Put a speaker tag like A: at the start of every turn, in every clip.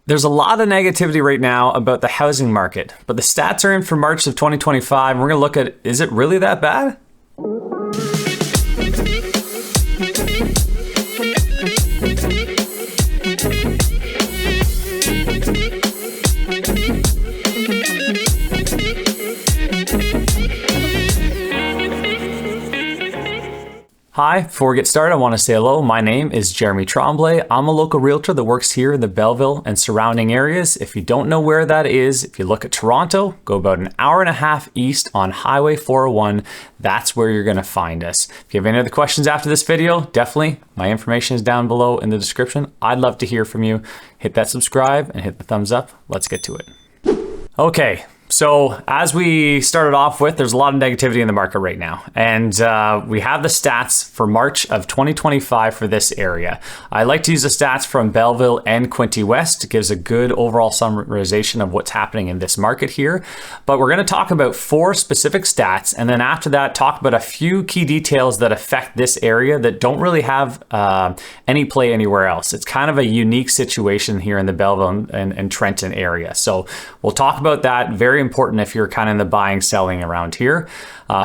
A: There's a lot of negativity right now about the housing market, but the stats are in for March of 2025. And we're going to look at, is it really that bad? Hi, before we get started, I want to say hello. My name is Jeremy Tremblay. I'm a local realtor that works here in the Belleville and surrounding areas. If you don't know where that is, if you look at Toronto, go about an hour and a half east on Highway 401. That's where you're going to find us. If you have any other questions after this video, definitely, my information is down below in the description. I'd love to hear from you. Hit that subscribe and hit the thumbs up. Let's get to it. Okay. So as we started off with, there's a lot of negativity in the market right now. And we have the stats for March of 2025 for this area. I like to use the stats from Belleville and Quinte West. It gives a good overall summarization of what's happening in this market here. But we're going to talk about 4 specific stats. And then after that, talk about a few key details that affect this area that don't really have any play anywhere else. It's kind of a unique situation here in the Belleville and Trenton area. So we'll talk about that. Very important if you're kind of in the buying, selling around here.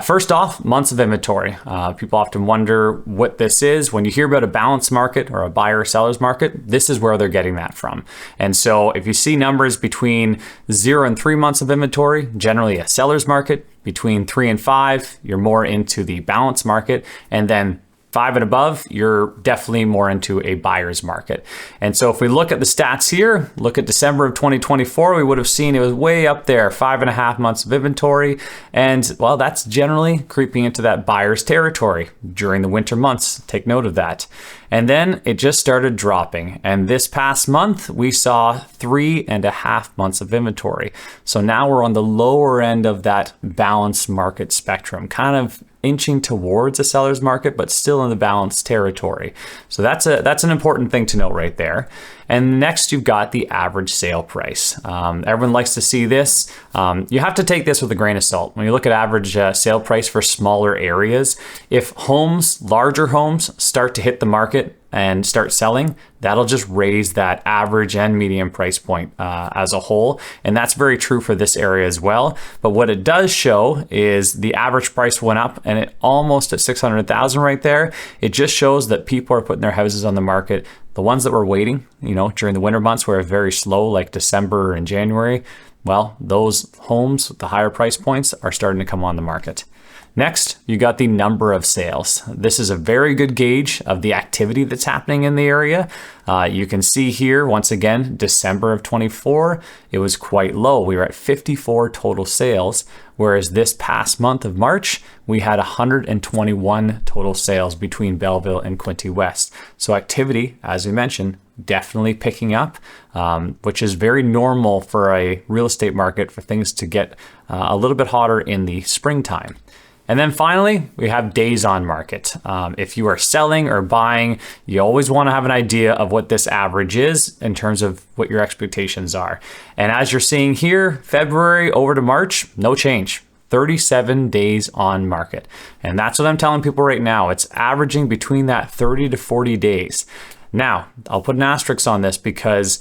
A: First off, months of inventory. People often wonder what this is. When you hear about a balanced market or a buyer seller's market, this is where they're getting that from. And so if you see numbers between 0 and 3 months of inventory, generally a seller's market. Between 3 and 5, you're more into the balanced market. And then 5 and above, you're definitely more into a buyer's market. And so if we look at the stats here, look at December of 2024, we would have seen it was way up there, 5.5 months of inventory. And well, that's generally creeping into that buyer's territory during the winter months. Take note of that. And then it just started dropping. And this past month, we saw 3.5 months of inventory. So now we're on the lower end of that balanced market spectrum, kind of inching towards a seller's market, but still in the balanced territory. So that's an important thing to note right there. And next, you've got the average sale price. Everyone likes to see this. You have to take this with a grain of salt. When you look at average sale price for smaller areas, if homes, larger homes, start to hit the market and start selling, that'll just raise that average and medium price point as a whole. And that's very true for this area as well. But what it does show is the average price went up and it almost at 600,000 right there. It just shows that people are putting their houses on the market. The ones that were waiting, during the winter months where it's very slow, like December and January, well, those homes with the higher price points are starting to come on the market. Next, you got the number of sales. This is a very good gauge of the activity that's happening in the area. You can see here, once again, December of 24, it was quite low. We were at 54 total sales, whereas this past month of March, we had 121 total sales between Belleville and Quinte West. So activity, as we mentioned, definitely picking up, which is very normal for a real estate market for things to get a little bit hotter in the springtime. And then finally, we have days on market. If you are selling or buying, you always want to have an idea of what this average is in terms of what your expectations are. And as you're seeing here, February over to March, no change. 37 days on market. And that's what I'm telling people right now. It's averaging between that 30 to 40 days. Now, I'll put an asterisk on this because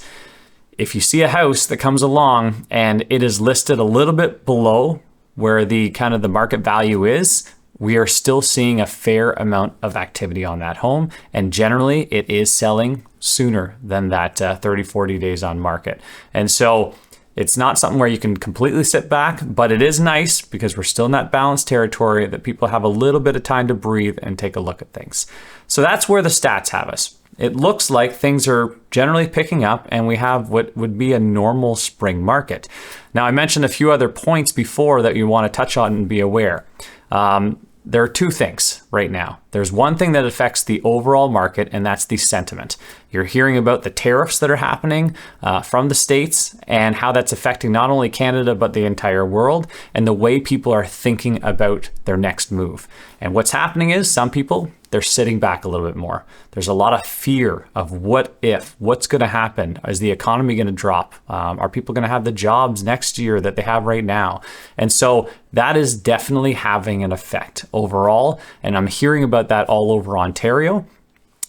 A: if you see a house that comes along and it is listed a little bit below where the kind of the market value is, we are still seeing a fair amount of activity on that home. And generally it is selling sooner than that 30, 40 days on market. And so it's not something where you can completely sit back, but it is nice because we're still in that balanced territory that people have a little bit of time to breathe and take a look at things. So that's where the stats have us. It looks like things are generally picking up and we have what would be a normal spring market. Now, I mentioned a few other points before that you want to touch on and be aware. There are 2 things right now. There's one thing that affects the overall market, and that's the sentiment. You're hearing about the tariffs that are happening from the States and how that's affecting not only Canada, but the entire world and the way people are thinking about their next move. And what's happening is some people, they're sitting back a little bit more. There's a lot of fear of what's going to happen? Is the economy going to drop? Are people going to have the jobs next year that they have right now? And so that is definitely having an effect overall. And I'm hearing about that all over Ontario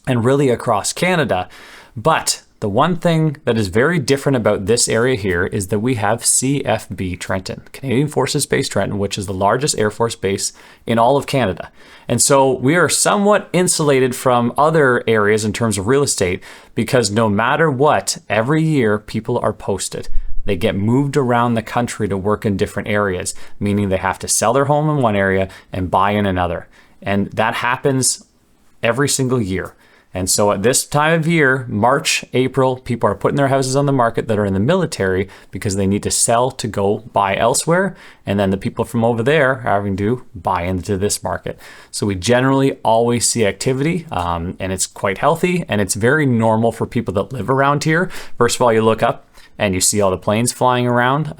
A: and really across Canada. But The one thing that is very different about this area here is that we have CFB Trenton, Canadian Forces Base Trenton, which is the largest Air Force base in all of Canada. And so we are somewhat insulated from other areas in terms of real estate because no matter what, every year people are posted. They get moved around the country to work in different areas, meaning they have to sell their home in one area and buy in another. And that happens every single year. And so at this time of year, March, April, people are putting their houses on the market that are in the military because they need to sell to go buy elsewhere. And then the people from over there are having to buy into this market. So we generally always see activity and it's quite healthy and it's very normal for people that live around here. First of all, you look up and you see all the planes flying around.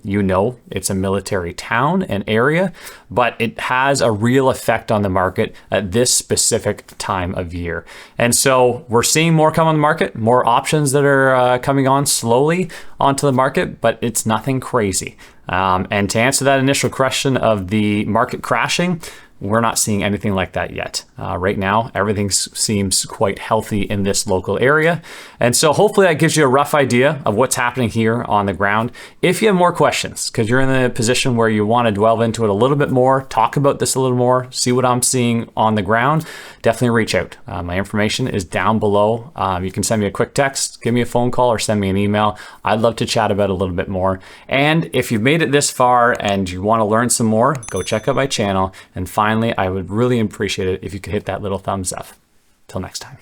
A: You know it's a military town and area, but it has a real effect on the market at this specific time of year. And so we're seeing more come on the market, more options that are coming on slowly onto the market, but it's nothing crazy. And to answer that initial question of the market crashing, we're not seeing anything like that yet. Right now, everything seems quite healthy in this local area. And so hopefully that gives you a rough idea of what's happening here on the ground. If you have more questions, because you're in the position where you want to delve into it a little bit more, talk about this a little more, see what I'm seeing on the ground, definitely reach out. My information is down below. You can send me a quick text, give me a phone call, or send me an email. I'd love to chat about it a little bit more. And if you've made it this far and you want to learn some more, go check out my channel. And finally, I would really appreciate it if you could hit that little thumbs up. Till next time.